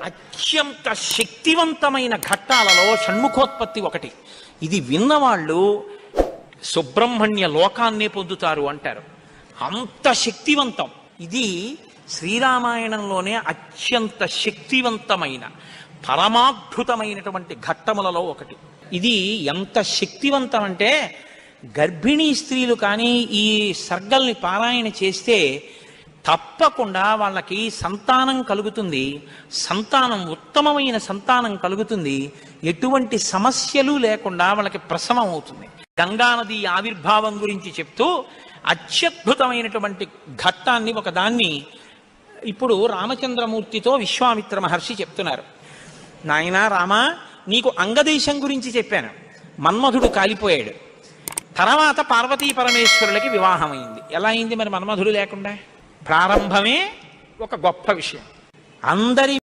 అత్యంత శక్తివంతమైన ఘట్టాలలో షణ్ముఖోత్పత్తి ఒకటి. ఇది విన్నవాళ్ళు సుబ్రహ్మణ్య లోకాన్నే పొందుతారు అంటారు. అంత శక్తివంతం. ఇది శ్రీరామాయణంలోనే అత్యంత శక్తివంతమైన పరమాద్భుతమైనటువంటి ఘట్టములలో ఒకటి. ఇది ఎంత శక్తివంతం అంటే గర్భిణీ స్త్రీలు కానీ ఈ సర్గల్ని పారాయణ చేస్తే తప్పకుండా వాళ్ళకి సంతానం కలుగుతుంది. సంతానం ఉత్తమమైన సంతానం కలుగుతుంది. ఎటువంటి సమస్యలు లేకుండా వాళ్ళకి ప్రసవం అవుతుంది. గంగానది ఆవిర్భావం గురించి చెప్తూ అత్యద్భుతమైనటువంటి ఘట్టాన్ని ఒకదాన్ని ఇప్పుడు రామచంద్రమూర్తితో విశ్వామిత్ర మహర్షి చెప్తున్నారు. నాయనా రామా, నీకు అంగదేశం గురించి చెప్పాను. మన్మధుడు కాలిపోయాడు. తర్వాత పార్వతీ పరమేశ్వరులకి వివాహం అయింది. ఎలా అయింది మరి మన్మధుడు లేకుండా? ప్రారంభమే ఒక గొప్ప విషయం. అందరి